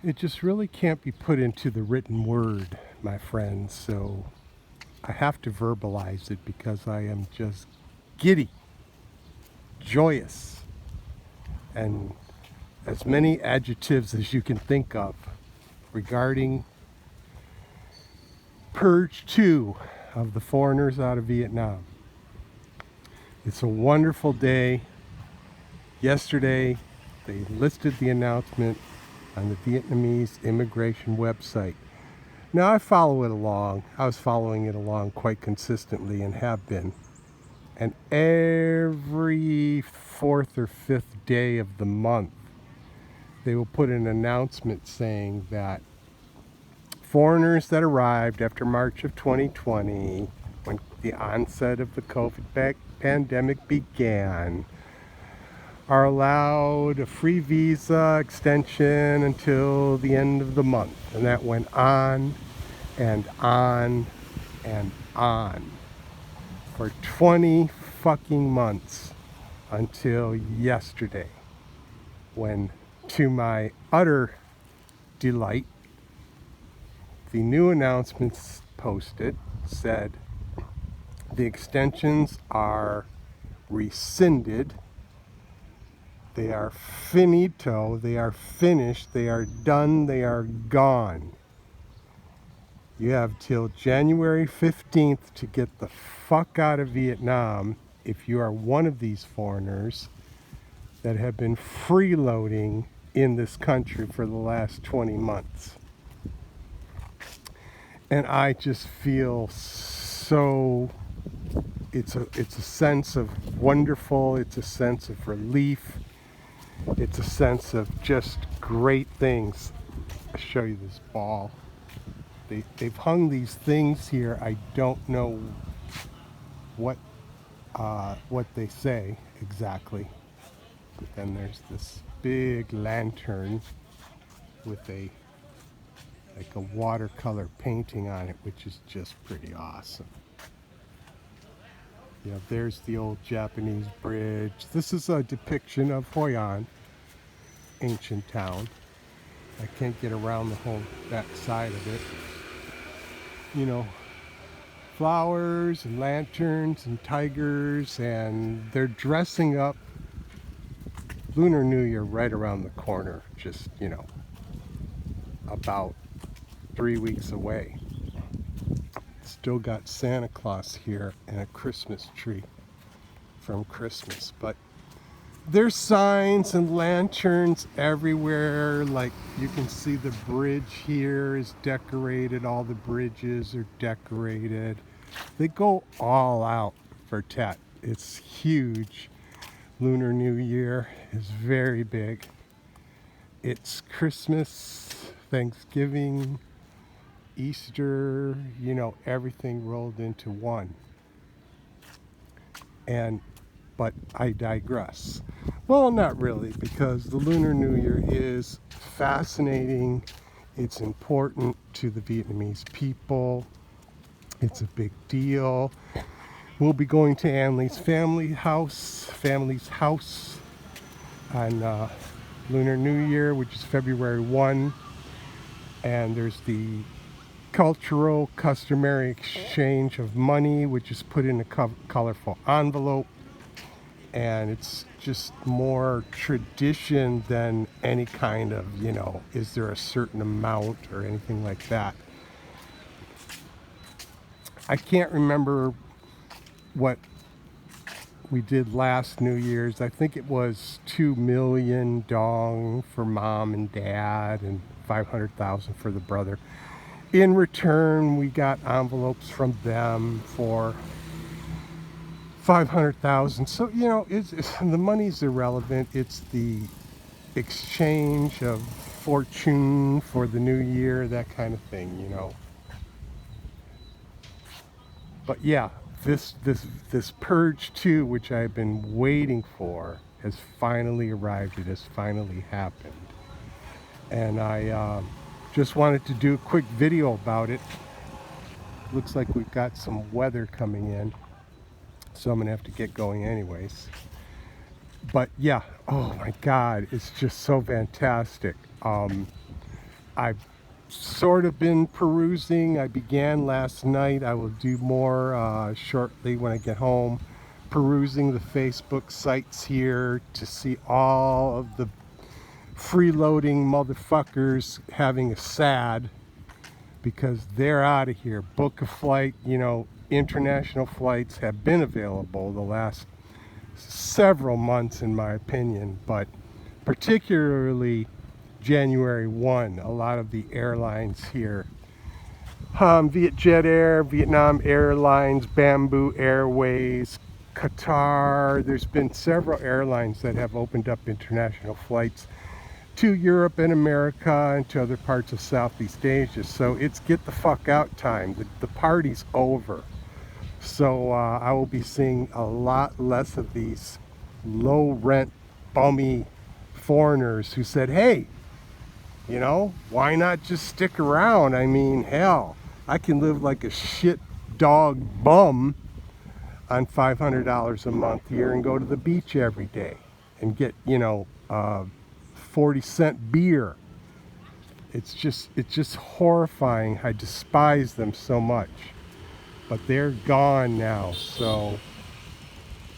It just really can't be put into the written word, my friends, so I have to verbalize it because I am just giddy, joyous, and as many adjectives as you can think of regarding Purge 2 of the foreigners out of Vietnam. It's a wonderful day. Yesterday, they listed the announcement on the Vietnamese immigration website. Now, I follow it along. I was following it along quite consistently and have been. And every fourth or fifth day of the month, they will put an announcement saying that foreigners that arrived after March of 2020, when the onset of the COVID pandemic began, are allowed a free visa extension until the end of the month. And that went on and on and on for 20 fucking months until yesterday, when, to my utter delight, the new announcements posted said the extensions are rescinded, they are finito, they are finished, they are done, they are gone. You have till January 15th to get the fuck out of Vietnam if you are one of these foreigners that have been freeloading in this country for the last 20 months. And I just feel so, it's a sense of wonderful, it's a sense of relief, it's a sense of just great things. I'll show you this ball. They've hung these things here. I don't know what they say exactly. But then there's this big lantern with a watercolor painting on it, which is just pretty awesome. You know, there's the old Japanese bridge. This is a depiction of Hoi An, ancient town. I can't get around the whole back side of it. You know, flowers and lanterns and tigers, and they're dressing up Lunar New Year right around the corner, just, you know, about 3 weeks away. Still got Santa Claus here and a Christmas tree from Christmas, but there's signs and lanterns everywhere. Like, you can see the bridge here is decorated, all the bridges are decorated. They go all out for Tet. It's huge. Lunar New Year is very big. It's Christmas, Thanksgiving, Easter, you know, everything rolled into one. But I digress. Well, not really, because the Lunar New Year is fascinating. It's important to the Vietnamese people. It's a big deal. We'll be going to Anley's family's house on Lunar New Year, which is February 1. And there's the cultural customary exchange of money, which is put in a colorful envelope. And it's just more tradition than any kind of, you know, is there a certain amount or anything like that. I can't remember what we did last New Year's. I think it was 2 million dong for mom and dad and 500,000 for the brother. In return, we got envelopes from them for 500,000. So, you know, it's the money's irrelevant. It's the exchange of fortune for the new year, that kind of thing, you know. But yeah, this Purge 2, which I've been waiting for, has finally arrived. It has finally happened. And I just wanted to do a quick video about it. Looks like we've got some weather coming in, so I'm gonna have to get going anyways. But yeah, oh my God, it's just so fantastic. I've sort of been perusing. I began last night. I will do more shortly when I get home. Perusing the Facebook sites here to see all of the freeloading motherfuckers having a sad because they're out of here. Book a flight. You know, international flights have been available the last several months, in my opinion, but particularly January 1, a lot of the airlines here, Vietjet Air, Vietnam Airlines, Bamboo Airways, Qatar, there's been several airlines that have opened up international flights to Europe and America and to other parts of Southeast Asia. So it's get the fuck out time. The party's over. So I will be seeing a lot less of these low rent, bummy foreigners who said, hey, you know, why not just stick around? I mean, hell, I can live like a shit dog bum on $500 a month here and go to the beach every day and get, you know, 40-cent beer. It's just horrifying. I despise them so much. But they're gone now, so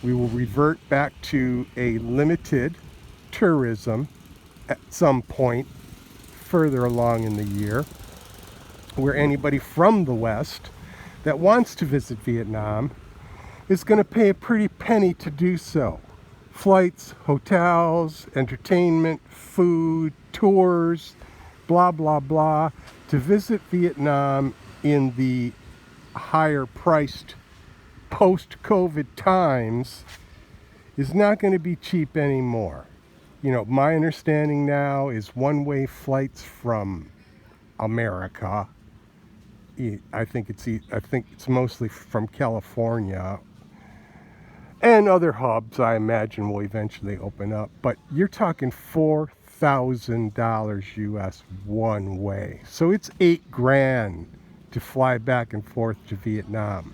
we will revert back to a limited tourism at some point further along in the year, where anybody from the West that wants to visit Vietnam is going to pay a pretty penny to do so. Flights, hotels, entertainment, food, tours, blah, blah, blah, to visit Vietnam in the higher priced post-COVID times is not going to be cheap anymore. You know, my understanding now is one-way flights from America. I think it's mostly from California and other hubs I imagine will eventually open up, but you're talking $4,000 US one way. So it's $8,000 to fly back and forth to Vietnam.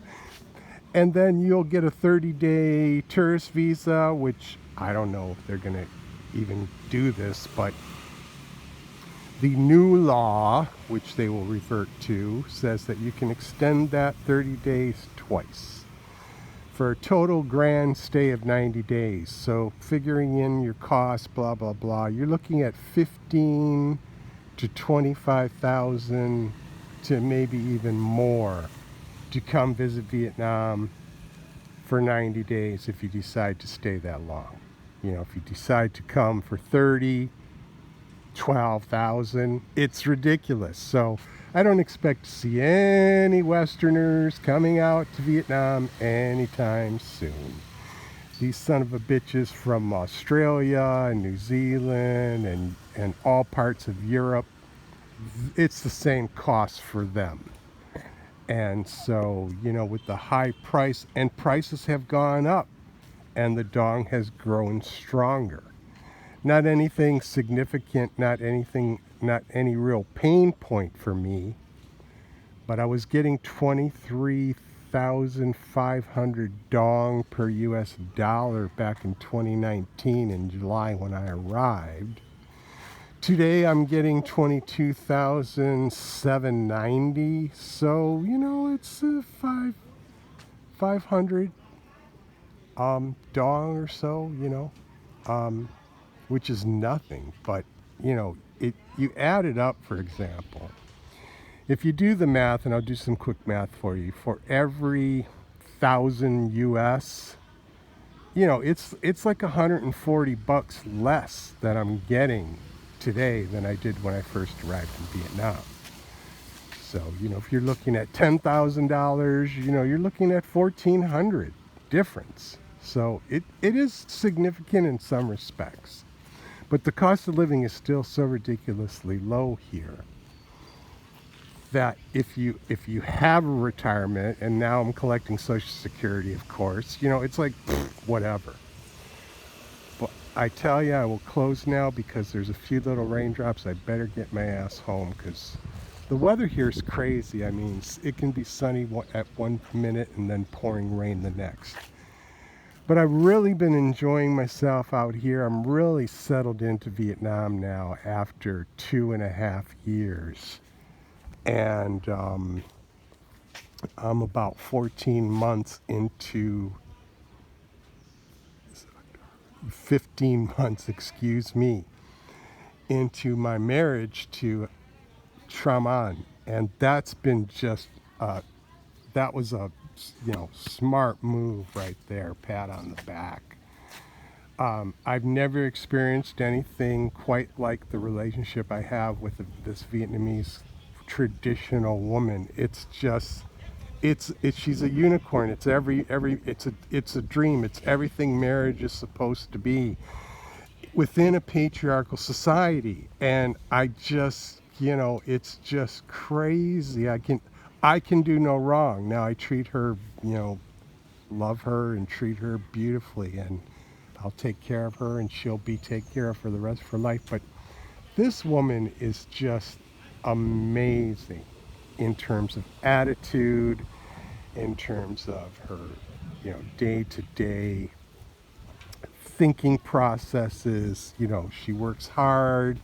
And then you'll get a 30-day tourist visa, which I don't know if they're going to even do this, but the new law, which they will revert to, says that you can extend that 30 days twice for a total grand stay of 90 days. So figuring in your costs, blah, blah, blah, you're looking at 15 to 25,000 to maybe even more to come visit Vietnam for 90 days if you decide to stay that long. You know, if you decide to come for 30, 12,000, it's ridiculous. So I don't expect to see any Westerners coming out to Vietnam anytime soon. These son of a bitches from Australia and New Zealand and all parts of Europe, it's the same cost for them. And so, you know, with the high price, and prices have gone up, and the dong has grown stronger. Not anything significant, not any real pain point for me, but I was getting 23,500 dong per US dollar back in 2019 in July when I arrived. Today I'm getting 22,790, so you know it's 500 dong or so, you know, which is nothing. But you know, you add it up. For example, if you do the math, and I'll do some quick math for you, for every 1,000 US, you know, it's like $140 less that I'm getting today than I did when I first arrived in Vietnam. So, you know, if you're looking at $10,000, you know, you're looking at $1,400 difference. So it is significant in some respects. But the cost of living is still so ridiculously low here that if you have a retirement, and now I'm collecting Social Security, of course, you know, it's like whatever. But I tell you, I will close now because there's a few little raindrops. I better get my ass home because the weather here is crazy. I mean, it can be sunny at one minute and then pouring rain the next. But I've really been enjoying myself out here. I'm really settled into Vietnam now after 2.5 years. And I'm about 14 months into 15 months, excuse me, into my marriage to Traman. And that's been just, that was a, smart move right there, pat on the back. I've never experienced anything quite like the relationship I have with this Vietnamese traditional woman. It's just, she's a unicorn. It's it's a dream. It's everything marriage is supposed to be within a patriarchal society. And I just, it's just crazy. I can do no wrong. Now I treat her, love her and treat her beautifully, and I'll take care of her and she'll be taken care of for the rest of her life. But this woman is just amazing in terms of attitude, in terms of her, day to day thinking processes. She works hard.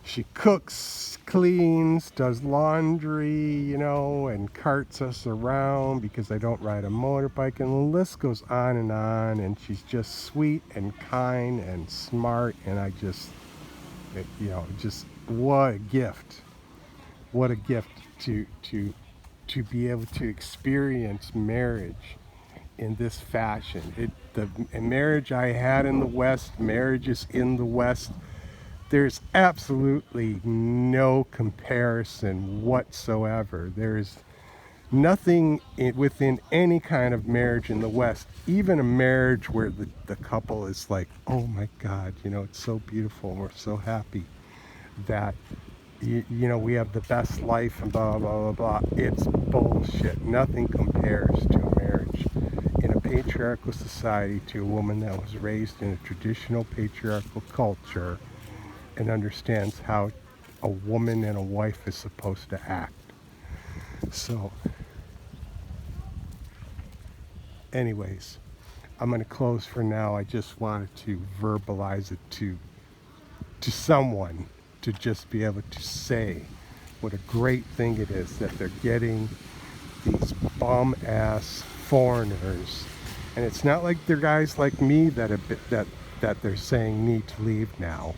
She cooks, cleans, does laundry, and carts us around because I don't ride a motorbike. And the list goes on and on. And she's just sweet and kind and smart. And I just, just what a gift. What a gift to be able to experience marriage in this fashion. The marriage I had in the West, marriages in the West, there's absolutely no comparison whatsoever. There's nothing within any kind of marriage in the West, even a marriage where the couple is like, oh my God, it's so beautiful, we're so happy that we have the best life and blah, blah, blah, blah. It's bullshit. Nothing compares to a marriage in a patriarchal society to a woman that was raised in a traditional patriarchal culture and understands how a woman and a wife is supposed to act. So, anyways, I'm going to close for now. I just wanted to verbalize it to someone, to just be able to say what a great thing it is that they're getting these bum ass foreigners. And it's not like they're guys like me that they're saying need to leave now.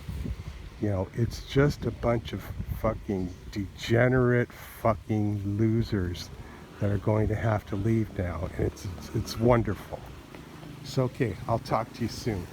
It's just a bunch of fucking degenerate fucking losers that are going to have to leave now. And it's wonderful. So okay, I'll talk to you soon.